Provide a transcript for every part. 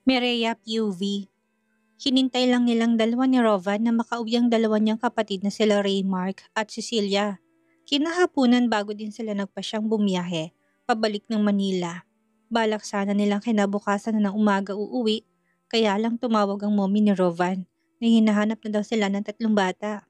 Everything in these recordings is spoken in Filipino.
Mireya POV. Hinintay lang nilang dalawa ni Rovan na makauwi ang dalawa niyang kapatid na sila Raymark at Cecilia. Kinahapunan bago din sila nagpasyang bumiyahe, pabalik ng Manila. Balak sana nilang kinabukasan na ng umaga uuwi, kaya lang tumawag ang mommy ni Rovan na hinahanap na daw sila ng tatlong bata.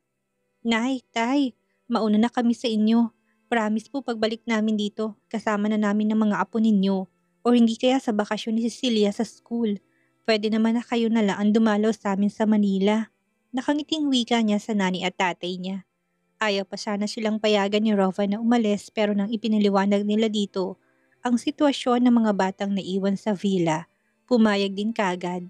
Nay, tay, mauna na kami sa inyo. Promise po pagbalik namin dito, kasama na namin ng mga apo ninyo. O hindi kaya sa bakasyon ni Cecilia sa school. Pwede naman na kayo na lang ang dumalaw sa amin sa Manila. Nakangiting wika niya sa nani at tatay niya. Ayaw pa sana silang payagan ni Rova na umalis pero nang ipinaliwanag nila dito ang sitwasyon ng mga batang naiwan sa villa, pumayag din kagad.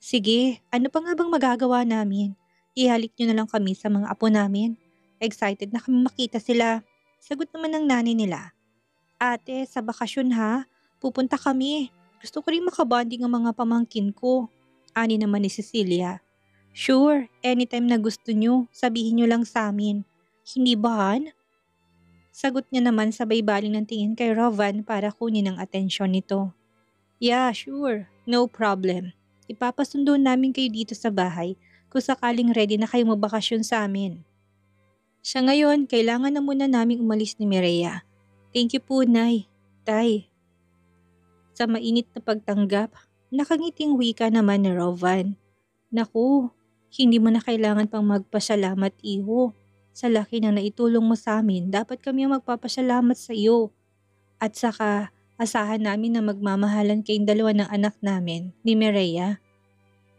Sige, ano pa nga bang magagawa namin? Ihalik nyo na lang kami sa mga apo namin. Excited na kami makita sila. Sagot naman ng nanay nila. Ate, sa bakasyon ha? Pupunta kami. Gusto ko rin makabanding ang mga pamangkin ko. Ani naman ni Cecilia. Sure, anytime na gusto nyo, sabihin nyo lang sa amin. Hindi ba, Han? Sagot niya naman sabay baling ng tingin kay Rovan para kunin ang atensyon nito. Yeah, sure. No problem. Ipapasundo namin kayo dito sa bahay kung sakaling ready na kayo magbakasyon sa amin. Siya ngayon, kailangan na muna naming umalis ni Mireya. Thank you po, Nay. Tay. Sa mainit na pagtanggap, nakangiting wika naman ni Rovan. Naku, hindi mo na kailangan pang magpasalamat, iho. Sa laki ng naitulong mo sa amin, dapat kami ang magpapasalamat sa iyo. At saka, asahan namin na magmamahalan kayong dalawa ng anak namin, ni Mireya.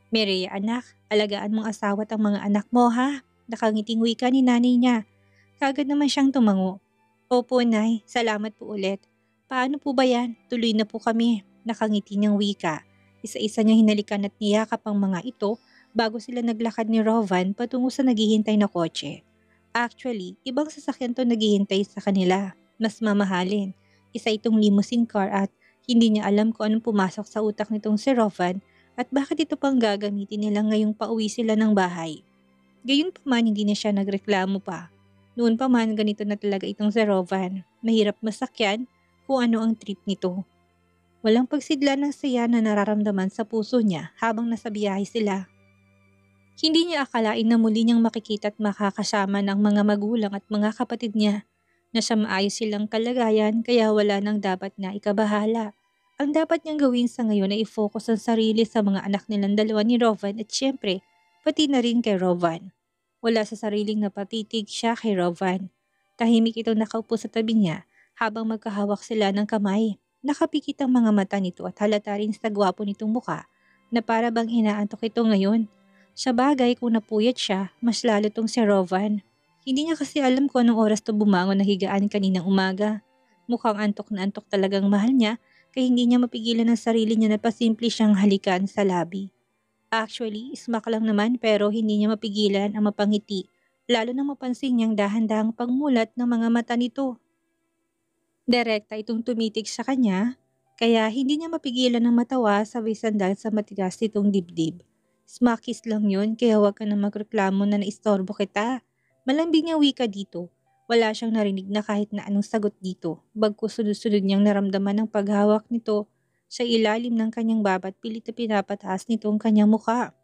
Mireya anak, alagaan mong asawa at ang mga anak mo ha. Nakangiting wika ni nanay niya. Kagad naman siyang tumango. Opo nay, salamat po ulit. Paano po ba yan? Tuloy na po kami. Nakangiti niyang wika. Isa-isa niyang hinalikan at niyakap ang mga ito bago sila naglakad ni Rovan patungo sa naghihintay na kotse. Actually, ibang sasakyan to naghihintay sa kanila. Mas mamahalin. Isa itong limousine car at hindi niya alam kung anong pumasok sa utak nitong si Rovan at bakit ito pang gagamitin nila ngayong pauwi sila ng bahay. Gayunpaman hindi na siya nagreklamo pa. Noon pa man ganito na talaga itong si Rovan. Mahirap masakyan kung ano ang trip nito. Walang pagsidla ng saya na nararamdaman sa puso niya habang nasa biyahe sila. Hindi niya akalain na muli niyang makikita at makakasama ng mga magulang at mga kapatid niya na sa maayos silang kalagayan kaya wala nang dapat na ikabahala. Ang dapat niyang gawin sa ngayon ay i-focus ang sarili sa mga anak nilang dalawa ni Rovan at syempre, pati na rin kay Rovan. Wala sa sariling napatitig siya kay Rovan. Tahimik itong nakaupo sa tabi niya habang magkahawak sila ng kamay. Nakapikit ang mga mata nito at halata rin sa gwapo nitong muka na para bang inaantok ito ngayon. Sa bagay kung napuyat siya, mas lalo tong si Rovan. Hindi niya kasi alam kung anong oras to bumangon na higaan kaninang umaga. Mukhang antok na antok talagang mahal niya kaya hindi niya mapigilan ang sarili niya na pasimple siyang halikan sa labi. Actually, smack lang naman pero hindi niya mapigilan ang mapangiti lalo nang mapansin niyang dahan-dahang pagmulat ng mga mata nito. Direkta itong tumitig sa kanya kaya hindi niya mapigilan ng matawa sabay sandal sa matigas nitong dibdib. Smackis lang yun kaya huwag ka na magreklamo na naistorbo kita. Malambing ang wika dito. Wala siyang narinig na kahit na anong sagot dito. Bagkus sunod-sunod niyang naramdaman ng paghawak nito sa ilalim ng kanyang babat pilit na pinapataas nitong kanyang muka.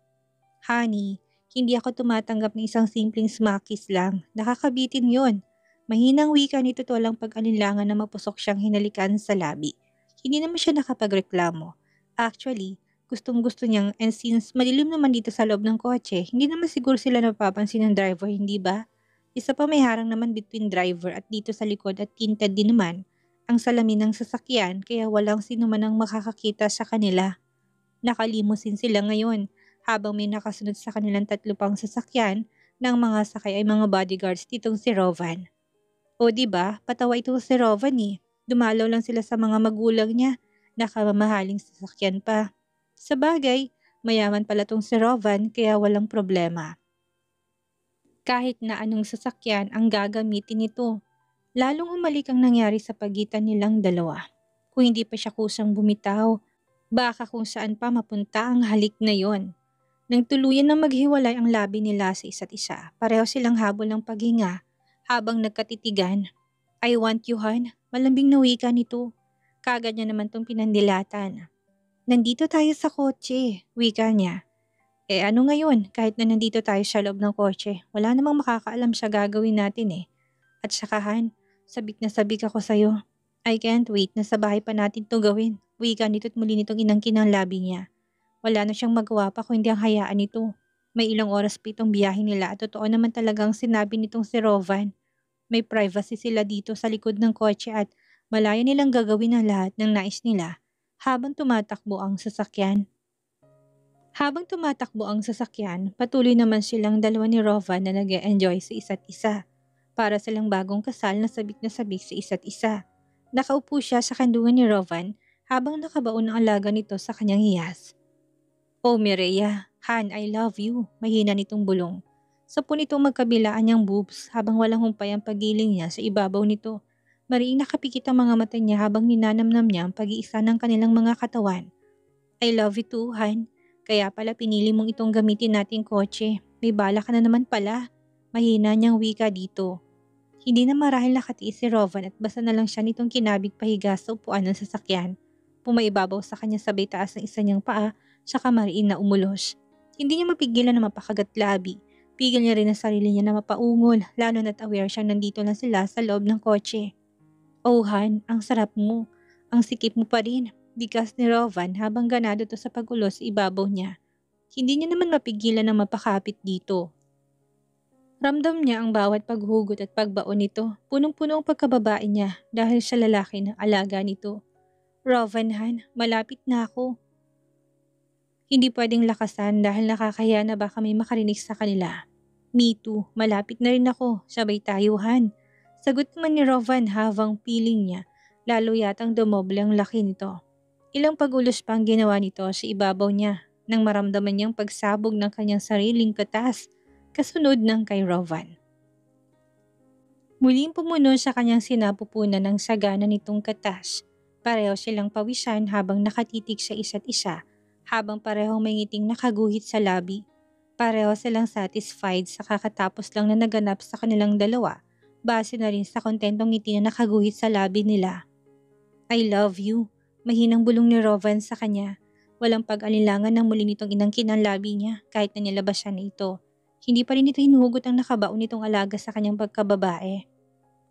Honey, hindi ako tumatanggap ng isang simpleng smackis lang. Nakakabitin yon. Mahinang wika nito to walang pag-alinlangan na mapusok siyang hinalikan sa labi. Hindi naman siya nakapagreklamo. Actually, gustong gusto niyang and since madilim naman dito sa loob ng kotse, hindi naman siguro sila napapansin ng driver, hindi ba? Isa pa may harang naman between driver at dito sa likod at tinted din naman ang salamin ng sasakyan kaya walang sino man ang makakakita sa kanila. Nakalimusin sila ngayon habang may nakasunod sa kanilang tatlo pang sasakyan ng mga sakay ay mga bodyguards nitong si Rovan. O di ba, patawa itong si Rovan eh. Dumalaw lang sila sa mga magulang niya, nakamamahaling sasakyan pa. Sa bagay, mayaman pala tong si Rovan kaya walang problema. Kahit na anong sasakyan ang gagamitin nito, lalong umalik ang nangyari sa pagitan nilang dalawa. Kung hindi pa siya kusang bumitaw, baka kung saan pa mapunta ang halik na yon. Nang tuluyan na maghiwalay ang labi nila sa isa't isa, pareho silang habol ng paghinga habang nagkatitigan. I want you, Han. Malambing na wika nito. Kagad niya naman tong pinandilatan. Nandito tayo sa kotse, wika niya. Ano ngayon, kahit na nandito tayo sa loob ng kotse, wala namang makakaalam sa gagawin natin eh. At saka Han, sabik na sabik ako sa'yo. I can't wait na sa bahay pa natin to gawin. Wika nito't muli nitong inangkin ang labi niya. Wala na siyang magawa pa kung hindi ang hayaan nito. May ilang oras pa itong biyahe nila at totoo naman talagang sinabi nitong si Rovan. May privacy sila dito sa likod ng kotse at malaya nilang gagawin ang lahat ng nais nila habang tumatakbo ang sasakyan. Habang tumatakbo ang sasakyan, patuloy naman silang dalawa ni Rovan na nag-e-enjoy sa isa't isa. Para silang bagong kasal na sabik sa isa't isa. Nakaupo siya sa kandungan ni Rovan habang nakabaon ang alaga nito sa kanyang hiyas. Oh Mireya, Han, I love you, mahina nitong bulong. Sapo nitong magkabilaan niyang boobs habang walang humpay ang pagiling niya sa ibabaw nito. Mariing nakapikit ang mga mata niya habang ninanamnam niya ang pag-iisa ng kanilang mga katawan. I love you too, Han. Kaya pala pinili mong itong gamitin nating kotse. May bala ka na naman pala. Mahina niyang wika dito. Hindi na marahil nakatiis si Rovan at basta na lang siya nitong kinabig pahiga sa upuan ng sasakyan. Pumaibabaw sa kanya sabay taas ng isa niyang paa, saka mariin na umulos. Hindi niya mapigilan na mapakagat-labi. Pigil niya rin ang sarili niya na mapaungol, lalo na't aware siyang nandito na sila sa loob ng kotse. Oh Han, ang sarap mo. Ang sikip mo pa rin. Bigas ni Rovan habang ganado to sa pagulo sa ibabaw niya. Hindi niya naman mapigilan na mapakapit dito. Ramdam niya ang bawat paghugot at pagbaon nito. Punong-puno ang pagkababae niya dahil sa lalaki ng alaga nito. Rovan Han, malapit na ako. Hindi pwedeng lakasan dahil nakakahiya na baka may makarinig sa kanila. Me too, malapit na rin ako, sabay tayo Han. Sagot naman ni Rovan habang piling niya, lalo yatang dumoble ang laki nito. Ilang pagulos pa ang ginawa nito sa ibabaw niya nang maramdaman niyang pagsabog ng kanyang sariling katas, kasunod ng kay Rovan. Muling pumuno sa kanyang sinapupunan ng sagana nitong katas. Pareho silang pawisan habang nakatitig sa isa't isa, habang parehong may ngiting nakaguhit sa labi. Pareho silang satisfied sa kakatapos lang na naganap sa kanilang dalawa, base na rin sa kontentong ngiti na nakaguhit sa labi nila. I love you. Mahinang bulong ni Rovan sa kanya. Walang pag-alilangan ng muli nitong inangkin ang labi niya kahit na nilabas siya na ito. Hindi pa rin ito hinuhugot ang nakabaon nitong alaga sa kanyang pagkababae.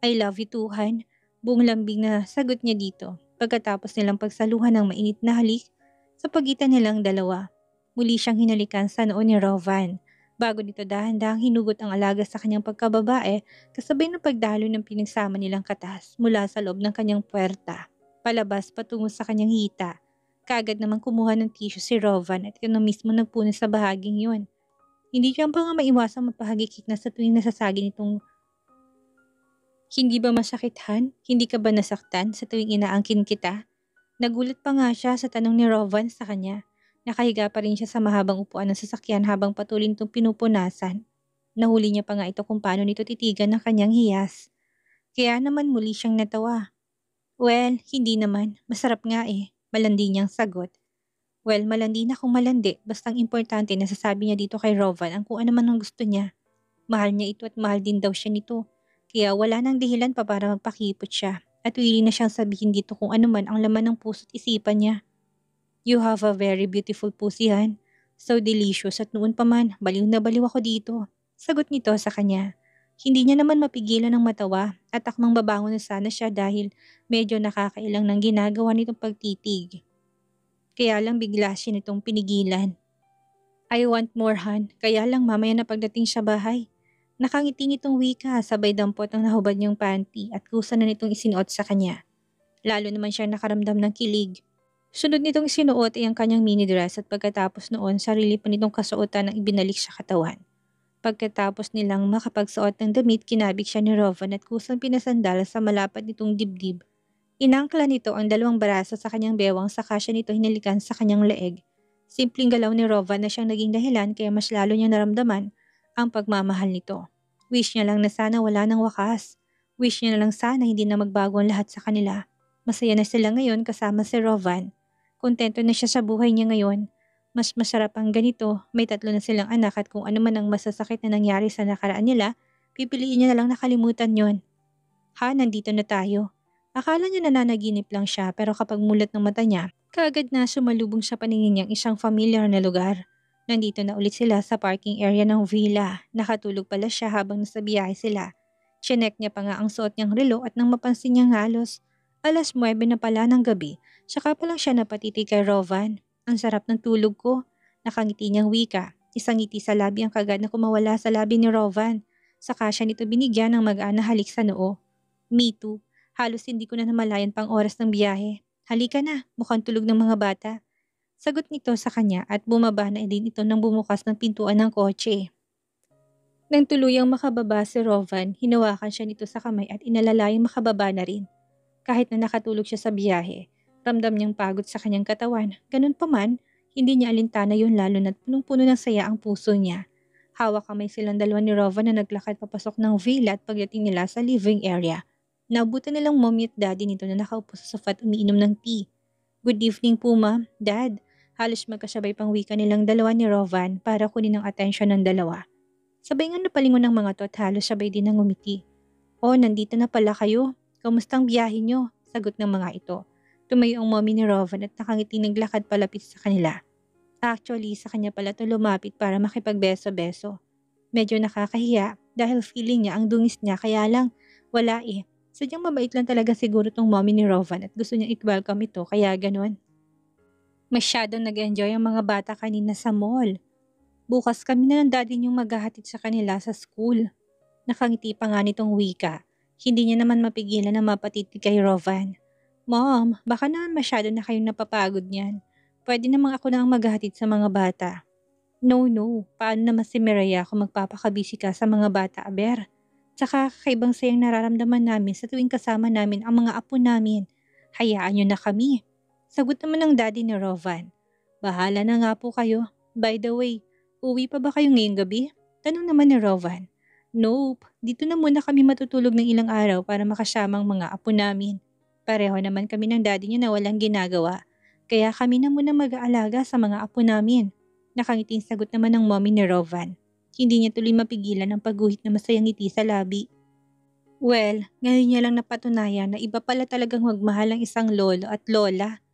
I love you too, Han. Buong lambing na sagot niya dito pagkatapos nilang pagsaluhan ng mainit na halik sa pagitan nilang dalawa. Muli siyang hinalikan sa noo ni Rovan. Bago nito dahan-dahang hinugot ang alaga sa kanyang pagkababae kasabay ng pagdalo ng pinagsama nilang katas mula sa loob ng kanyang puwerta. Palabas patungo sa kanyang hita. Kaagad naman kumuha ng tissue si Rovan at ito na mismo nagpunas sa bahaging yun. Hindi siya pa nga maiwasang mapahagikik na sa tuwing nasasagi nitong hindi ba masakit Han? Hindi ka ba nasaktan sa tuwing inaangkin kita? Nagulat pa nga siya sa tanong ni Rovan sa kanya. Nakahiga pa rin siya sa mahabang upuan ng sasakyan habang patuloy nitong pinupunasan. Nahuli niya pa nga ito kung paano nito titigan ng kanyang hiyas. Kaya naman muli siyang natawa. Well, hindi naman. Masarap nga eh. Malandi niyang sagot. Well, malandi na kung malandi. Bastang importante na sasabi niya dito kay Rovan ang kung ano man ang gusto niya. Mahal niya ito at mahal din daw siya nito. Kaya wala nang dahilan pa para magpakipot siya. At willing na siyang sabihin dito kung ano man ang laman ng puso't isipan niya. You have a very beautiful pussy, Han. So delicious at noon pa man, baliw na baliw ako dito. Sagot nito sa kanya. Hindi niya naman mapigilan ng matawa at akmang babangon na sana siya dahil medyo nakakailang ng ginagawa nitong pagtitig. Kaya lang bigla siya nitong pinigilan. I want more Han, kaya lang mamaya na pagdating sa bahay. Nakangiti nitong wika sabay dampot ang nahubad niyang panty at kusa na nitong isinuot sa kanya. Lalo naman siya nakaramdam ng kilig. Sunod nitong sinuot ay ang kanyang mini dress at pagkatapos noon sarili pa nitong kasuotan ng ibinalik sa katawan. Pagkatapos nilang makapagsuot ng damit, kinabig siya ni Rovan at kusang pinasandal sa malapad nitong dibdib. Inangkla nito ang dalawang braso sa kanyang bewang saka siya nito hinalikan sa kanyang leeg. Simpleng galaw ni Rovan na siyang naging dahilan kaya mas lalo niyang naramdaman ang pagmamahal nito. Wish niya lang na sana wala nang wakas. Wish niya na lang sana hindi na magbago ang lahat sa kanila. Masaya na sila ngayon kasama si Rovan. Kontento na siya sa buhay niya ngayon. Mas masarap ang ganito, may 3 na silang anak at kung ano man ang masasakit na nangyari sa nakaraan nila, pipiliin niya na lang nakalimutan yon. Ha, nandito na tayo. Akala niya nananaginip lang siya pero kapag mulat ng mata niya, Kaagad na sumalubong sa paningin niyang isang familiar na lugar. Nandito na ulit sila sa parking area ng villa. Nakatulog pala siya habang nasa biyahe sila. Chinek niya pa nga ang suot niyang relo at nang mapansin niyang halos 9:00 na pala ng gabi, saka pa lang siya napatitig kay Rovan. Ang sarap ng tulog ko. Nakangiti niyang wika. Isang ngiti sa labi ang kagad na kumawala sa labi ni Rovan. Saka siya nito binigyan ng magaan na halik sa noo. Me too. Halos hindi ko na namalayan pang oras ng biyahe. Halika na, mukhang tulog ng mga bata. Sagot nito sa kanya at bumaba na din ito nang bumukas ng pintuan ng kotse. Nang tuluyang makababa si Rovan, hinawakan siya nito sa kamay at inalalayang makababa na rin. Kahit na nakatulog siya sa biyahe, ramdam niyang pagod sa kanyang katawan. Ganun pa man, hindi niya alintana yun lalo na't punong-puno ng saya ang puso niya. Hawak kamay silang dalawa ni Rovan na naglakad papasok ng villa at pagdating nila sa living area. Naabutan nilang mommy at daddy nito na nakaupo sa sofa at umiinom ng tea. Good evening po ma'am, dad. Halos magkasabay pang wika nilang dalawa ni Rovan para kunin ang atensyon ng dalawa. Sabay nga napalingon ng mga to at halos sabay din ang umiti. Oh, nandito na pala kayo. Kamustang biyahe nyo? Sagot ng mga ito. Tumayo ang mommy ni Rovan at nakangiti naglakad palapit sa kanila. Actually, sa kanya pala to lumapit para makipagbeso-beso. Medyo nakakahiya dahil feeling niya ang dungis niya kaya lang wala eh. Sadyang mabait lang talaga siguro tong mommy ni Rovan at gusto niyang i-welcome ito kaya ganun. Masyadong nag-enjoy ang mga bata kanina sa mall. Bukas kami na ng daddy niyong maghahatid sa kanila sa school. Nakangiti pa nga nitong wika. Hindi niya naman mapigilan na mapatitig kay Rovan. Mom, baka naman masyado na kayong napapagod niyan. Pwede namang ako na ang maghahatid sa mga bata. No, paano naman si Mireya kung magpapakabisi ka sa mga bata, aber? Tsaka kakaibang sayang nararamdaman namin sa tuwing kasama namin ang mga apo namin. Hayaan niyo na kami. Sagot naman ng daddy ni Rovan. Bahala na nga po kayo. By the way, uwi pa ba kayo ngayong gabi? Tanong naman ni Rovan. Nope, dito na muna kami matutulog ng ilang araw para makasamang mga apo namin. Pareho naman kami ng daddy niya na walang ginagawa. Kaya kami na muna mag-aalaga sa mga apo namin. Nakangiting sagot naman ng mommy ni Rovan. Hindi niya tuloy mapigilan ang pagguhit na masayang ngiti sa labi. Well, ngayon niya lang napatunayan na iba pala talagang magmahal ang isang lolo at lola.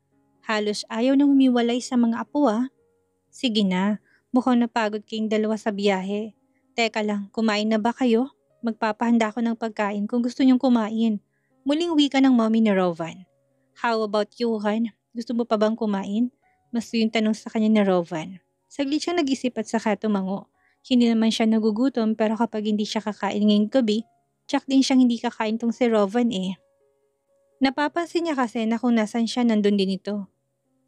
Halos ayaw nang humiwalay sa mga apo ah. Sige na, mukhang napagod kayong dalawa sa biyahe. Teka lang, kumain na ba kayo? Magpapahanda ako ng pagkain kung gusto niyong kumain. Muling wika ng mommy ni Rovan. How about you, Han? Gusto mo pa bang kumain? Mas yung tanong sa kanya ni Rovan. Saglit siyang nag-isip at saka tumango. Hindi naman siya nagugutom pero kapag hindi siya kakain ngayong gabi, tsak din siyang hindi kakain tong si Rovan eh. Napapansin niya kasi na kung nasan siya nandun din ito.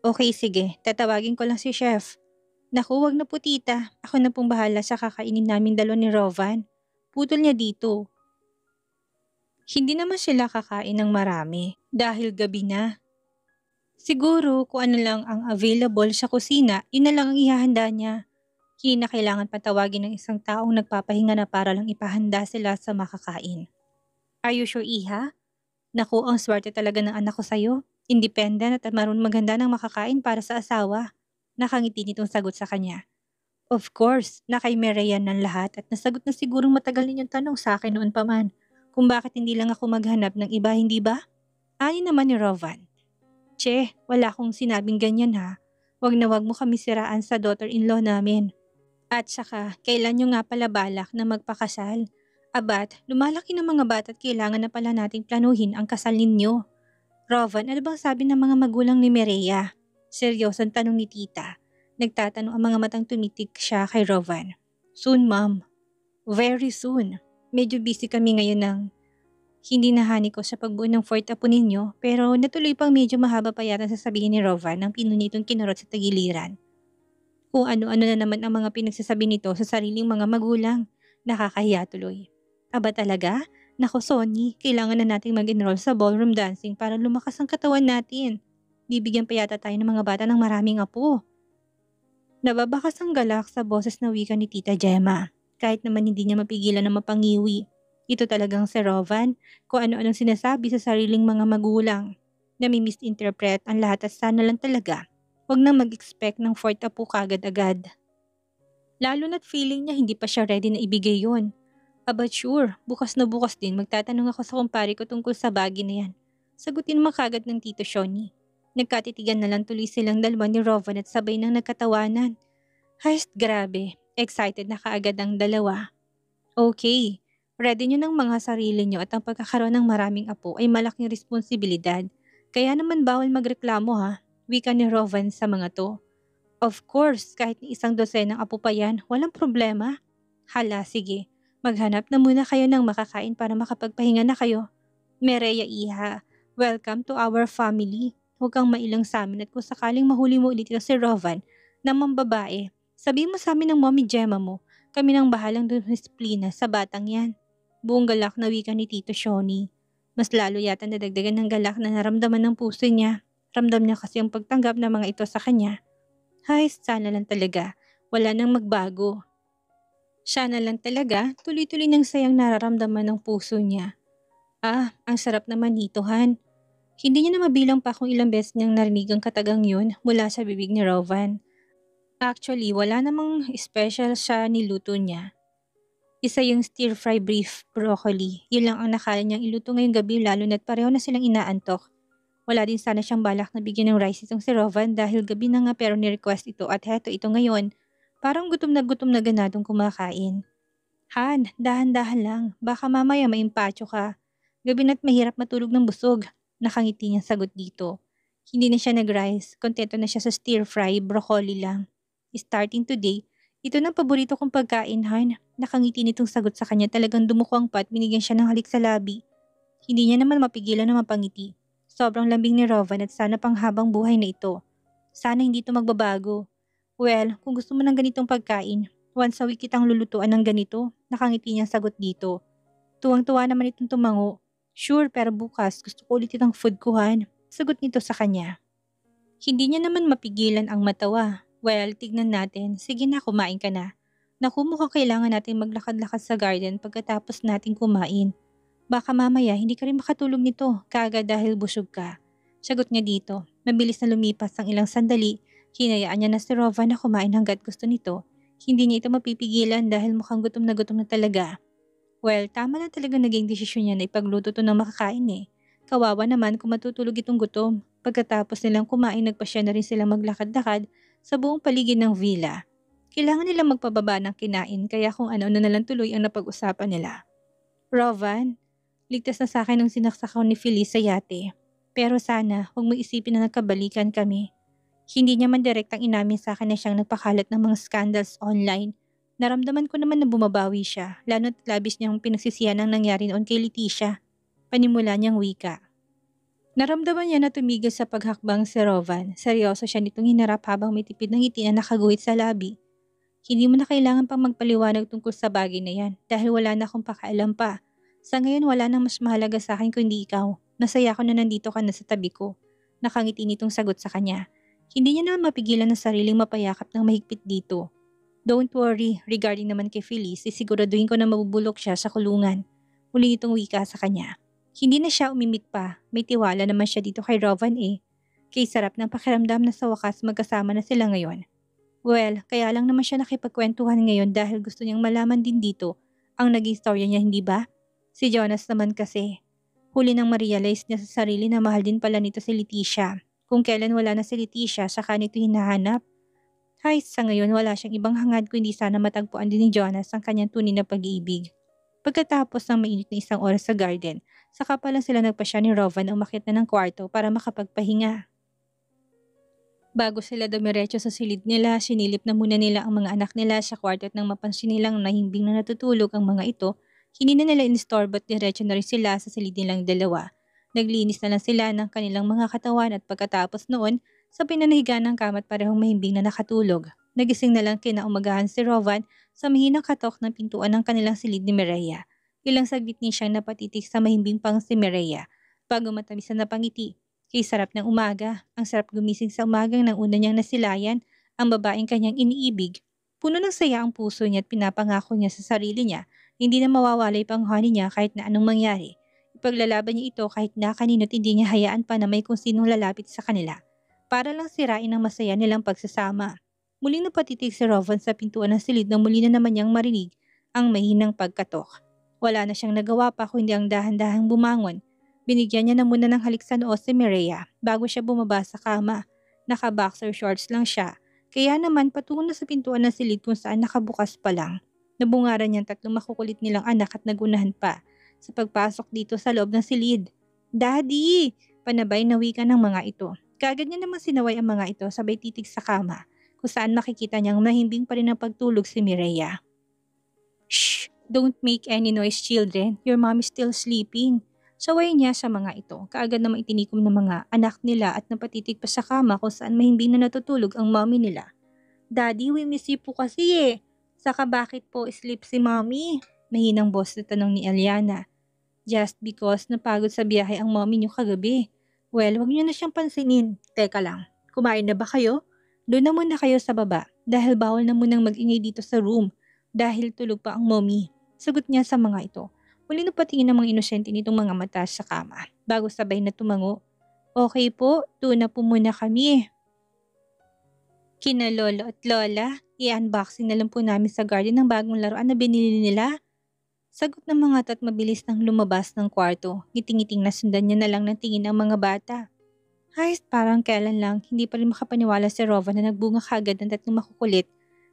Okay sige, tatawagin ko lang si chef. Naku, wag na po tita. Ako na pong bahala sa kakainin namin dalawa ni Rovan. Putol niya dito. Hindi naman sila kakain ng marami dahil gabi na. Siguro kung ano lang ang available sa kusina, yun na lang ang ihahanda niya. Hindi na kailangan patawagin ng isang taong nagpapahinga na para lang ipahanda sila sa makakain. Are you sure, Iha? Naku, ang swerte talaga ng anak ko sa'yo. Independent at marunong maghanda ng makakain para sa asawa. Nakangiti nitong sagot sa kanya. Of course, nakay Mireya ng lahat at nasagot na sigurong matagal ninyong tanong sa akin noon pa man. Kung bakit hindi lang ako maghanap ng iba, hindi ba? Ani naman ni Rovan. Che, wala akong sinabing ganyan ha. Wag na wag mo kami siraan sa daughter-in-law namin. At saka, kailan nyo nga pala balak na magpakasal? Abat, lumalaki ng mga bata at kailangan na pala nating planuhin ang kasal ninyo. Rovan, ano bang sabi ng mga magulang ni Mireya? Seryosong tanong ni tita. Nagtatanong ang mga matang tumitig siya kay Rovan. Soon, ma'am. Very soon. Medyo busy kami ngayon ng hindi nahani ko sa pagbuo ng fourth apo ninyo pero natuloy pang medyo mahaba pa yata sasabihin ni Rovan nang pinunitong kinurot sa tagiliran. Kung ano-ano na naman ang mga pinagsasabi nito sa sariling mga magulang. Nakakahiya tuloy. Aba talaga? Nako Sonny, kailangan na nating mag-enroll sa ballroom dancing para lumakas ang katawan natin. Bibigyan pa yata tayo ng mga bata ng maraming apo. Nababakas ang galak sa boses na wika ni Tita Gemma. Kahit naman hindi niya mapigilan na mapangiwi. Ito talagang si Rovan, kung ano-anong sinasabi sa sariling mga magulang. Nami-misinterpret ang lahat at sana lang talaga. Huwag nang mag-expect ng fourth apo kagad-agad. Lalo na't feeling niya hindi pa siya ready na ibigay yon. Aba sure, bukas na bukas din magtatanong ako sa kumpare ko tungkol sa bagay na yan. Sagutin mo kagad ng Tito Shoni. Nagkatitigan na lang tuloy silang dalawa ni Rovan at sabay nang nagkatawanan. Hayst grabe, excited na kaagad ang dalawa. Okay, ready nyo ng mga sarili nyo at ang pagkakaroon ng maraming apo ay malaking responsibilidad. Kaya naman bawal magreklamo ha, wika ni Rovan sa mga to. Of course, kahit ni isang dosenang apo pa yan, walang problema. Hala, sige. Maghanap na muna kayo ng makakain para makapagpahinga na kayo. Mireya Iha, welcome to our family. Huwag kang mailang sa amin at kung sakaling mahuli mo ulit ito si Rovan na mambabae, sabihin mo sa amin ng mommy Gemma mo, kami nang bahalang disiplina sa batang yan. Buong galak na wika ni Tito Shoni. Mas lalo yata nadagdagan ng galak na naramdaman ng puso niya. Ramdam niya kasi ang pagtanggap ng mga ito sa kanya. Hay, sana lang talaga. Wala nang magbago. Siya na lang talaga, tuloy-tuloy ng sayang nararamdaman ng puso niya. Ah, ang sarap naman nito, Han. Hindi niya na mabilang pa kung ilang beses niyang narinig ang katagang yun mula sa bibig ni Rovan. Actually, wala namang special siya niluto niya. Isa yung stir-fry beef broccoli. Yun lang ang nakala niyang iluto ngayong gabi lalo na't pareho na silang inaantok. Wala din sana siyang balak na bigyan ng rice itong si Rovan dahil gabi na nga pero ni-request ito at heto ito ngayon. Parang gutom na ganadong kumakain. Han, dahan-dahan lang. Baka mamaya maimpatyo ka. Gabi na't mahirap matulog ng busog. Nakangiti niyang sagot dito. Hindi na siya nag-rice. Kontento na siya sa stir-fry, broccoli lang. Starting today, ito na paborito kong pagkain, Han. Nakangiti nitong sagot sa kanya talagang dumuko ang pat binigyan siya ng halik sa labi. Hindi niya naman mapigilan na mapangiti. Sobrang lambing ni Rovan at sana pang habang buhay na ito. Sana hindi ito magbabago. Well, kung gusto mo ng ganitong pagkain, once a week kitang lulutuan ng ganito, nakangiti niyang sagot dito. Tuwang-tuwa naman itong tumango. Sure, pero bukas gusto ko ulit itang food kuhan. Sagot nito sa kanya. Hindi niya naman mapigilan ang matawa. Well, tignan natin. Sige na, kumain ka na. Naku, mukhang kailangan natin maglakad-lakad sa garden pagkatapos natin kumain. Baka mamaya hindi ka rin makatulog nito, kaagad dahil busog ka. Sagot niya dito. Mabilis na lumipas ang ilang sandali. Hinayaan niya na si Rova na kumain hanggat gusto nito. Hindi niya ito mapipigilan dahil mukhang gutom na talaga. Well, tama lang talaga naging desisyon niya na ipagluto to ng makakain eh. Kawawa naman kung matutulog itong gutom. Pagkatapos nilang kumain, nagpasya na rin silang maglakad-lakad sa buong paligid ng villa. Kailangan nilang magpababa ng kinain kaya kung ano-ano na lang tuloy ang napag-usapan nila. Rovan, ligtas na sa akin ang sinaksakan ni Felice sa yate. Pero sana, huwag mo isipin na nagkabalikan kami. Hindi niya man direktang inamin sa akin na siyang nagpakalat ng mga scandals online. Naramdaman ko naman na bumabawi siya, lalo at labis niyang pinagsisihan ang nangyari noon kay Leticia. Panimula niyang wika. Naramdaman niya na tumigil sa paghakbang si Rovan. Seryoso siya nitong hinarap habang may tipid ng ngiti na nakaguhit sa labi. Hindi mo na kailangan pang magpaliwanag tungkol sa bagay na yan dahil wala na akong pakaalam pa. Sa ngayon wala nang mas mahalaga sa akin kundi ikaw. Nasaya ko na nandito ka na sa tabi ko. Nakangiti nitong sagot sa kanya. Hindi niya naman mapigilan ang sariling mapayakap ng mahigpit dito. Don't worry, regarding naman kay Phyllis, sisiguraduhin ko na mabubulok siya sa kulungan. Muli nitong wika sa kanya. Hindi na siya umimik pa, may tiwala naman siya dito kay Rovan eh. Kay sarap ng pakiramdam na sa wakas magkasama na sila ngayon. Well, kaya lang naman siya nakipagkwentuhan ngayon dahil gusto niyang malaman din dito ang naging storya niya, hindi ba? Si Jonas naman kasi. Huli nang ma-realize niya sa sarili na mahal din pala nito si Leticia. Kung kailan wala na si Leticia, saka nito hinahanap. Hay, sa ngayon wala siyang ibang hangad kundi sana matagpuan din ni Jonas ang kanyang tunay na pag-ibig. Pagkatapos ng mainit na isang oras sa garden, saka pa lang sila nagpasya ni Rovan na umakyat na ng kwarto para makapagpahinga. Bago sila dumiretso sa silid nila, sinilip na muna nila ang mga anak nila sa kwarto at nang mapansin nilang nahimbing na natutulog ang mga ito, hindi na nila inistorbo at diretso na rin sila sa silid nilang dalawa. Naglinis na lang sila ng kanilang mga katawan at pagkatapos noon, sa pinanahiga ng kama at parehong mahimbing na nakatulog. Nagising na lang kinaumagahan si Rovan sa mahinang katok ng pintuan ng kanilang silid ni Mireya. Ilang saglit niya siyang napatitig sa mahimbing pang si Mireya. Bago matamis na napangiti, kay sarap ng umaga, ang sarap gumising sa umagang nang una niyang nasilayan ang babaeng kanyang iniibig. Puno ng saya ang puso niya at pinapangako niya sa sarili niya, hindi na mawawalay pang honey niya kahit na anong mangyari. Ipaglalaban niya ito kahit na kanino't hindi niya hayaan pa na may kung sinong lalapit sa kanila. Para lang sirain ang masaya nilang pagsasama. Muling napatitig si Rovan sa pintuan ng silid na muli na naman niyang marinig ang mahinang pagkatok. Wala na siyang nagawa pa kundi ang dahan-dahang bumangon. Binigyan niya na muna ng halik sa noo si Mireya bago siya bumaba sa kama. Naka-boxer shorts lang siya, kaya naman patungo na sa pintuan ng silid kung saan nakabukas pa lang. Nabungaran niyang tatlong makukulit nilang anak at nagunahan pa sa pagpasok dito sa loob ng silid. "Daddy!" Panabay na wika ng mga ito. Kaagad niya namang sinaway ang mga ito sabay titig sa kama kung saan makikita niyang mahimbing pa rin ang pagtulog si Mireya. "Shh! Don't make any noise, children. Your mom is still sleeping." Saway niya sa mga ito. Kaagad namang itinikom ng mga anak nila at napatitig pa sa kama kung saan mahimbing na natutulog ang mommy nila. "Daddy, we miss you po kasi eh. Saka bakit po sleep si mommy?" Mahinang boss na tanong ni Eliana. "Just because napagod sa biyahe ang mommy niyo kagabi." "Well, wag niyo na siyang pansinin. Teka lang, kumain na ba kayo? Doon na muna kayo sa baba dahil bawal na munang mag-ingay dito sa room dahil tulog pa ang mommy." Sagot niya sa mga ito. Muli na patingin ng mga inosente nitong mga mata sa kama bago sabay na tumango. "Okay po, doon na po muna kami." Kina lolo at lola, i-unboxing na lang po namin sa garden ng bagong laruan na binili nila. Sagot ng mga ito at mabilis nang lumabas ng kwarto. Ngiting-ngiting na sundan niya na lang ng tingin ang mga bata. Hayes, parang kailan lang, hindi pa rin makapaniwala si Rova na nagbunga kagad ng tatlong makukulit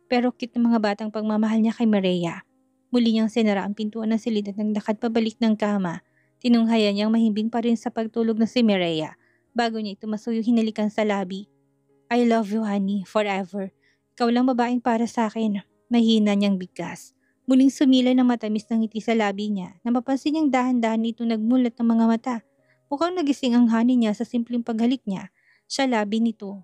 pero cute ng mga batang pagmamahal niya kay Maria. Muli niyang sinara ang pintuan ng silid at naglakad pabalik ng kama. Tinunghayan niyang mahimbing pa rin sa pagtulog na si Maria bago niya ito masuyong hinalikan sa labi. "I love you, honey, forever. Ikaw lang babaeng para sa akin." Mahina niyang bigkas. Muling sumilay ng matamis ng ngiti sa labi niya na mapansin niyang dahan-dahan nito nagmulat ng mga mata. Mukhang nagising ang honey niya sa simpleng paghalik niya sa labi nito.